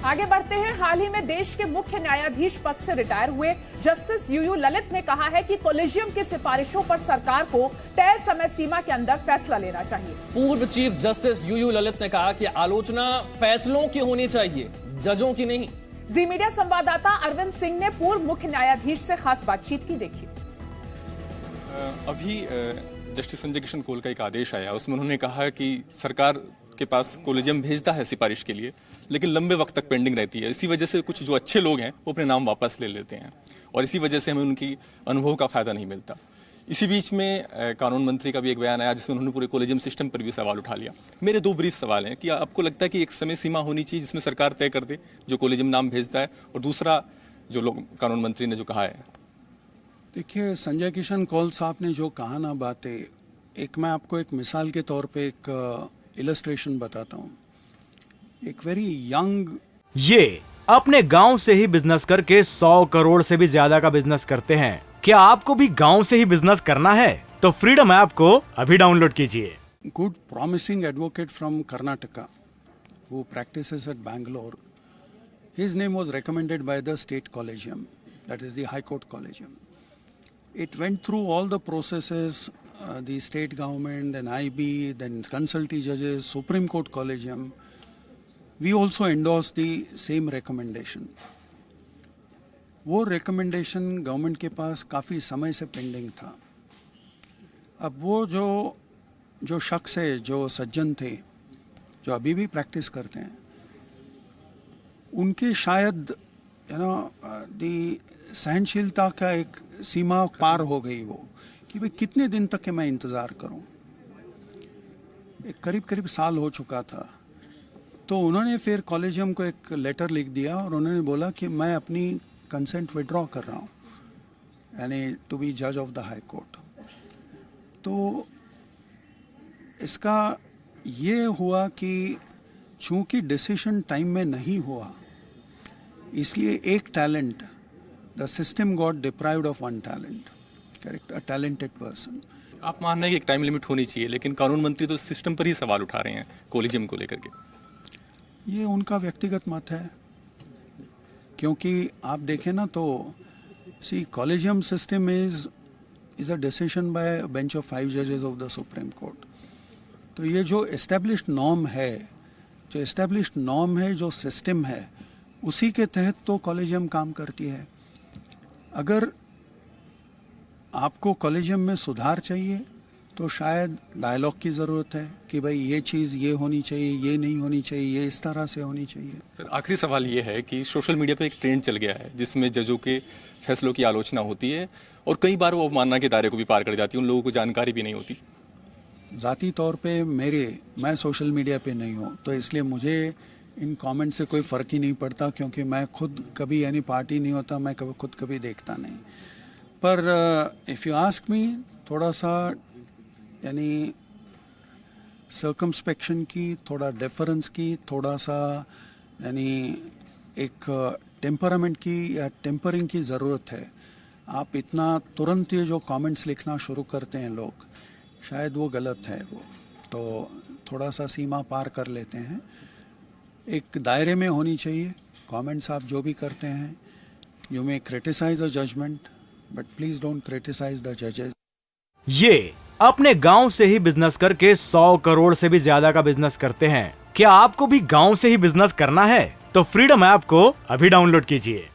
आगे बढ़ते हैं। हाल ही में देश के मुख्य न्यायाधीश पद से रिटायर हुए जस्टिस यूयू ललित ने कहा है कि कॉलेजियम की सिफारिशों पर सरकार को तय समय सीमा के अंदर फैसला लेना चाहिए। पूर्व चीफ जस्टिस यूयू ललित ने कहा कि आलोचना फैसलों की होनी चाहिए, जजों की नहीं। जी मीडिया संवाददाता अरविंद सिंह ने पूर्व मुख्य न्यायाधीश से खास बातचीत की, देखिए। अभी जस्टिस संजय किशन कौल का एक आदेश आया, उसमें उन्होंने कहा कि सरकार के पास कॉलेजियम भेजता है सिफारिश के लिए, लेकिन लंबे वक्त तक पेंडिंग रहती है। इसी वजह से कुछ जो अच्छे लोग हैं वो अपने नाम वापस ले लेते हैं और इसी वजह से हमें उनकी अनुभव का फ़ायदा नहीं मिलता। इसी बीच में कानून मंत्री का भी एक बयान आया जिसमें उन्होंने पूरे कॉलेजियम सिस्टम पर भी सवाल उठा लिया। मेरे दो ब्रीफ सवाल हैं कि आपको लगता है कि एक समय सीमा होनी चाहिए जिसमें सरकार तय कर दे जो कॉलेजियम नाम भेजता है, और दूसरा जो लोग कानून मंत्री ने जो कहा है। देखिए, संजय किशन कौल साहब ने जो कहा ना बातें, एक मैं आपको एक मिसाल के तौर पे एक इलस्ट्रेशन बताता हूँ। एक वेरी यंग, ये अपने गांव से ही बिजनेस करके 100 करोड़ से भी ज्यादा का बिजनेस करते हैं। क्या आपको भी गांव से ही बिजनेस करना है? तो फ्रीडम ऐप को अभी डाउनलोड कीजिए। Good promising advocate from Karnataka who practices at Bangalore. His name was recommended by the state collegium, that is the High Court Collegium. It went through all the processes, the state government, then IB, then consultee judges, Supreme Court Collegium. We also endorsed the same recommendation. वो recommendation government के पास काफ़ी समय से pending था। अब वो जो शख्स है, जो सज्जन थे, जो अभी भी प्रैक्टिस करते हैं, उनके शायद दी सहनशीलता का एक सीमा पार हो गई वो, कि भाई कितने दिन तक के मैं इंतज़ार करूं। एक करीब साल हो चुका था। तो उन्होंने फिर कॉलेजियम को एक लेटर लिख दिया और उन्होंने बोला कि मैं अपनी कंसेंट विड्रॉ कर रहा हूँ, यानी टू बी जज ऑफ द हाई कोर्ट। तो इसका ये हुआ कि चूंकि डिसीजन टाइम में नहीं हुआ, इसलिए एक talent, the system got deprived of one talent, correct, a talented person. आप मान रहे हैं कि एक टाइम लिमिट होनी चाहिए, लेकिन कानून मंत्री तो सिस्टम पर ही सवाल उठा रहे हैं कॉलेजियम को लेकर के। ये उनका व्यक्तिगत मत है, क्योंकि आप देखें ना तो see collegium system is a decision by bench of 5 जजेस ऑफ द सुप्रीम कोर्ट। तो ये जो एस्टेब्लिश्ड नॉर्म है, जो सिस्टम है, उसी के तहत तो कॉलेजियम काम करती है। अगर आपको कॉलेजियम में सुधार चाहिए तो शायद डायलॉग की ज़रूरत है कि भाई ये चीज़ ये होनी चाहिए, ये नहीं होनी चाहिए, ये इस तरह से होनी चाहिए। सर, आखिरी सवाल ये है कि सोशल मीडिया पर एक ट्रेंड चल गया है जिसमें जजों के फैसलों की आलोचना होती है और कई बार वो अवमानना के दायरे को भी पार कर जाती है, उन लोगों को जानकारी भी नहीं होती। ज़ाती तौर पे मैं सोशल मीडिया पे नहीं हूँ, तो इसलिए मुझे इन कमेंट से कोई फ़र्क ही नहीं पड़ता, क्योंकि मैं खुद कभी यानी पार्टी नहीं होता, मैं खुद कभी देखता नहीं। पर इफ़ यू आस्क मी, थोड़ा सा यानी सर्कमस्पेक्शन की, थोड़ा डेफरेंस की, थोड़ा सा यानी एक टेम्परामेंट की या टेम्परिंग की ज़रूरत है। आप इतना तुरंत ये जो कमेंट्स लिखना शुरू करते हैं लोग, शायद वो गलत है। वो तो थोड़ा सा सीमा पार कर लेते हैं। एक दायरे में होनी चाहिए। कमेंट्स आप जो भी करते हैं, you may criticise a judgement, but please don't criticise the जजेस। ये अपने गांव से ही बिजनेस करके 100 करोड़ से भी ज्यादा का बिजनेस करते हैं। क्या आपको भी गांव से ही बिजनेस करना है? तो फ्रीडम ऐप को अभी डाउनलोड कीजिए।